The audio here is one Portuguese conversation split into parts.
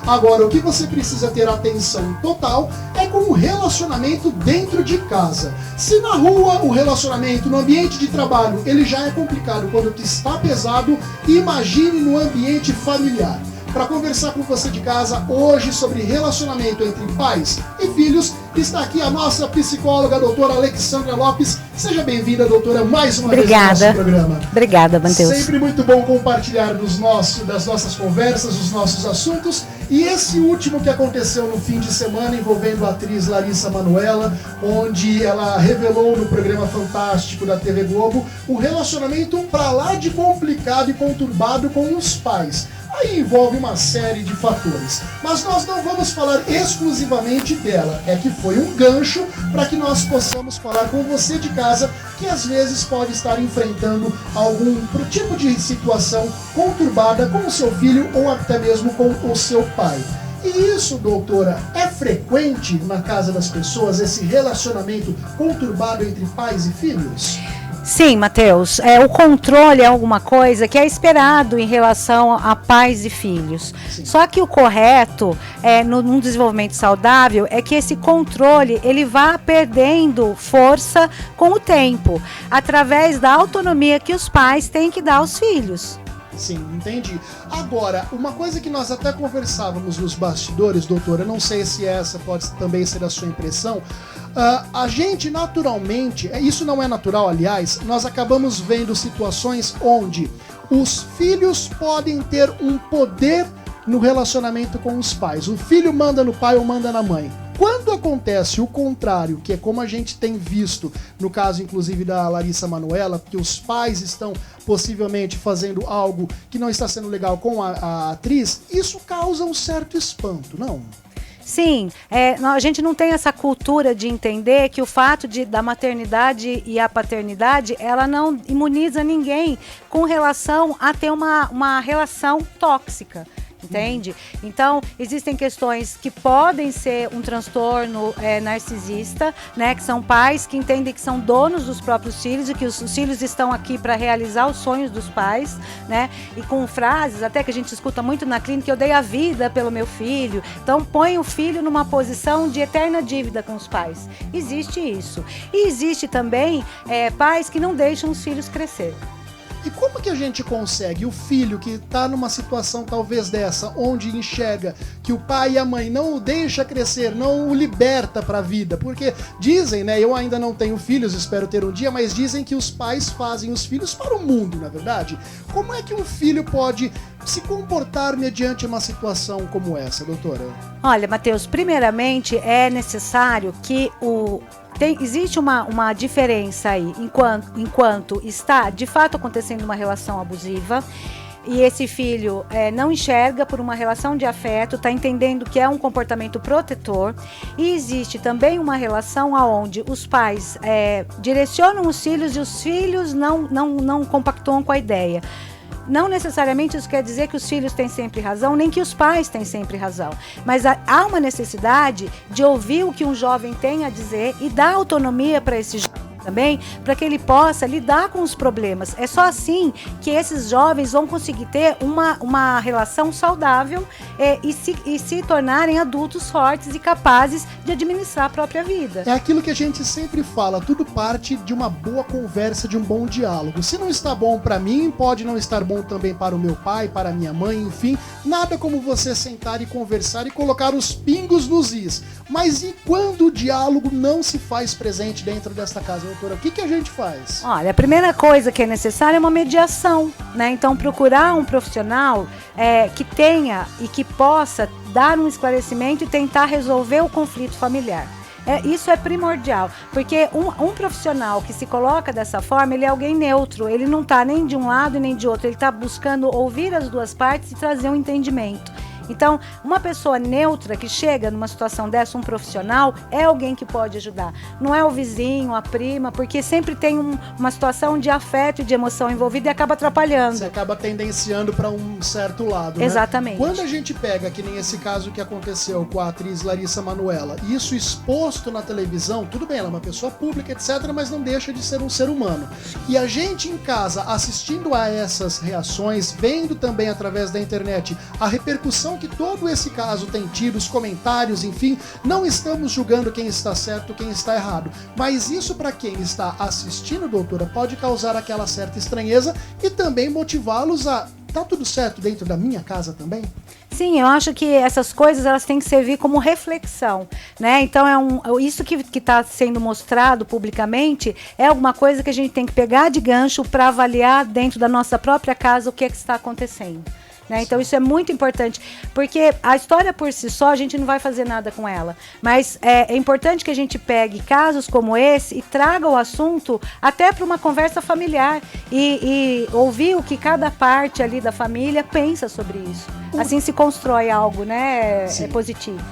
Agora, o que você precisa ter atenção total é com o relacionamento dentro de casa. Se na rua o relacionamento, no ambiente de trabalho, ele já é complicado quando está pesado, imagine no ambiente familiar. Para conversar com você de casa hoje sobre relacionamento entre pais e filhos, está aqui a nossa psicóloga, a doutora Alexandra Lopes. Seja bem-vinda, doutora, mais uma vez no nosso programa. Obrigada, Matheus. Sempre muito bom compartilhar das nossas conversas, os nossos assuntos. E esse último que aconteceu no fim de semana, envolvendo a atriz Larissa Manoela, onde ela revelou no programa Fantástico da TV Globo um relacionamento pra lá de complicado e conturbado com os pais. Aí envolve uma série de fatores. Mas nós não vamos falar exclusivamente dela. É que foi um gancho para que nós possamos falar com você de casa que às vezes pode estar enfrentando algum tipo de situação conturbada com o seu filho ou até mesmo com o seu pai. E isso, doutora, é frequente na casa das pessoas, esse relacionamento conturbado entre pais e filhos? Sim, Matheus, o controle é alguma coisa que é esperado em relação a pais e filhos. Sim. Só que o correto, num desenvolvimento saudável, é que esse controle ele vá perdendo força com o tempo, através da autonomia que os pais têm que dar aos filhos. Sim, entendi. Agora, uma coisa que nós até conversávamos nos bastidores, doutora, não sei se essa pode também ser a sua impressão, a gente naturalmente, isso não é natural, aliás, nós acabamos vendo situações onde os filhos podem ter um poder no relacionamento com os pais. O filho manda no pai ou manda na mãe. Quando acontece o contrário, que é como a gente tem visto, no caso inclusive da Larissa Manoela, que os pais estão possivelmente fazendo algo que não está sendo legal com a atriz, isso causa um certo espanto, não? Sim, a gente não tem essa cultura de entender que o fato da maternidade e a paternidade, ela não imuniza ninguém com relação a ter uma relação tóxica. Entende? Então, existem questões que podem ser um transtorno narcisista, né? Que são pais que entendem que são donos dos próprios filhos e que os filhos estão aqui para realizar os sonhos dos pais, né? E com frases até que a gente escuta muito na clínica: eu dei a vida pelo meu filho. Então, põe o filho numa posição de eterna dívida com os pais. Existe isso. E existe também pais que não deixam os filhos crescer. E como que a gente consegue, o filho que está numa situação talvez dessa, onde enxerga que o pai e a mãe não o deixam crescer, não o liberta para a vida? Porque dizem, né, eu ainda não tenho filhos, espero ter um dia, mas dizem que os pais fazem os filhos para o mundo, na verdade. Como é que um filho pode se comportar mediante uma situação como essa, doutora? Olha, Matheus, primeiramente é necessário que existe uma diferença aí, enquanto está de fato acontecendo uma relação abusiva e esse filho não enxerga por uma relação de afeto, está entendendo que é um comportamento protetor, e existe também uma relação onde os pais direcionam os filhos e os filhos não compactuam com a ideia. Não necessariamente isso quer dizer que os filhos têm sempre razão, nem que os pais têm sempre razão. Mas há uma necessidade de ouvir o que um jovem tem a dizer e dar autonomia para esse jovem também, para que ele possa lidar com os problemas. É só assim que esses jovens vão conseguir ter uma relação saudável e se tornarem adultos fortes e capazes de administrar a própria vida. É aquilo que a gente sempre fala, tudo parte de uma boa conversa, de um bom diálogo. Se não está bom para mim, pode não estar bom também para o meu pai, para a minha mãe, enfim, nada como você sentar e conversar e colocar os pingos nos is. Mas e quando o diálogo não se faz presente dentro desta casa, doutora? O que a gente faz? Olha, a primeira coisa que é necessária é uma mediação, né? Então, procurar um profissional que tenha e que possa dar um esclarecimento e tentar resolver o conflito familiar. Isso é primordial, porque um profissional que se coloca dessa forma, ele é alguém neutro, ele não está nem de um lado nem de outro, ele está buscando ouvir as duas partes e trazer um entendimento. Então, uma pessoa neutra que chega numa situação dessa, um profissional, é alguém que pode ajudar. Não é o vizinho, a prima, porque sempre tem uma situação de afeto e de emoção envolvida e acaba atrapalhando. Você acaba tendenciando para um certo lado, Exatamente. Né? Quando a gente pega, que nem esse caso que aconteceu com a atriz Larissa Manoela, isso exposto na televisão, tudo bem, ela é uma pessoa pública, etc., mas não deixa de ser um ser humano. E a gente em casa, assistindo a essas reações, vendo também através da internet a repercussão que todo esse caso tem tido, os comentários, enfim, não estamos julgando quem está certo, quem está errado. Mas isso para quem está assistindo, doutora, pode causar aquela certa estranheza e também motivá-los a... Tá tudo certo dentro da minha casa também? Sim, eu acho que essas coisas elas têm que servir como reflexão, né? Então isso que está sendo mostrado publicamente é alguma coisa que a gente tem que pegar de gancho para avaliar dentro da nossa própria casa o que está acontecendo. Né? Então isso é muito importante, porque a história por si só a gente não vai fazer nada com ela, mas é importante que a gente pegue casos como esse e traga o assunto até para uma conversa familiar e ouvir o que cada parte ali da família pensa sobre isso. Assim se constrói algo, né, positivo.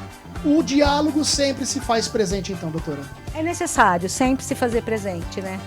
O diálogo sempre se faz presente então, doutora? É necessário sempre se fazer presente, né?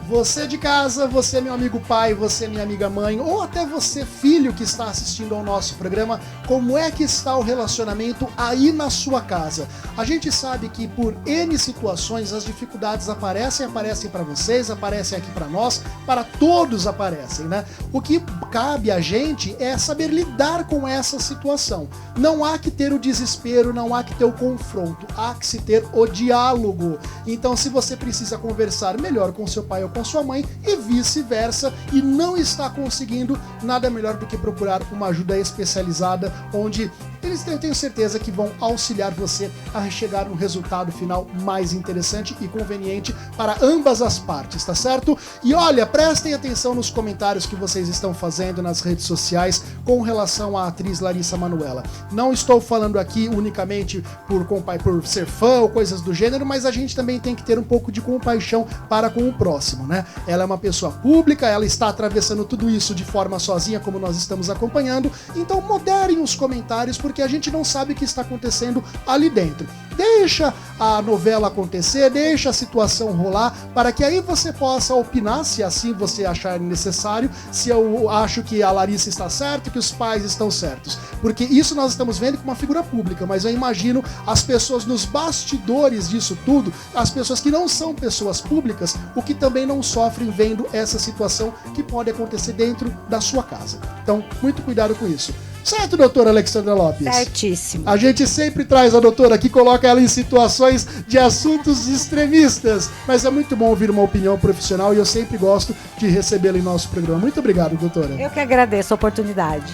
Você de casa, você meu amigo pai, você minha amiga mãe, ou até você filho que está assistindo ao nosso programa, como é que está o relacionamento aí na sua casa? A gente sabe que por N situações as dificuldades aparecem para vocês, aparecem aqui para nós, para todos aparecem, né? O que cabe a gente é saber lidar com essa situação. Não há que ter o desespero, não há que ter o confronto, há que se ter o diálogo. Então se você precisa conversar melhor com seu pai ou com sua mãe e vice-versa e não está conseguindo, nada melhor do que procurar uma ajuda especializada onde eles tenho certeza que vão auxiliar você a chegar a um resultado final mais interessante e conveniente para ambas as partes, tá certo? E olha, prestem atenção nos comentários que vocês estão fazendo nas redes sociais com relação à atriz Larissa Manoela. Não estou falando aqui unicamente por ser fã ou coisas do gênero, mas a gente também tem que ter um pouco de compaixão para com o próximo, né? Ela é uma pessoa pública, ela está atravessando tudo isso de forma sozinha, como nós estamos acompanhando, então moderem os comentários, porque a gente não sabe o que está acontecendo ali dentro. Deixa a novela acontecer, deixa a situação rolar, para que aí você possa opinar, se assim você achar necessário, se eu acho que a Larissa está certa, que os pais estão certos. Porque isso nós estamos vendo com uma figura pública, mas eu imagino as pessoas nos bastidores disso tudo, as pessoas que não são pessoas públicas, o que também não sofrem vendo essa situação que pode acontecer dentro da sua casa. Então, muito cuidado com isso. Certo, doutora Alexandra Lopes? Certíssimo. A gente sempre traz a doutora que coloca ela em situações de assuntos extremistas, mas é muito bom ouvir uma opinião profissional e eu sempre gosto de recebê-la em nosso programa. Muito obrigado, doutora. Eu que agradeço a oportunidade.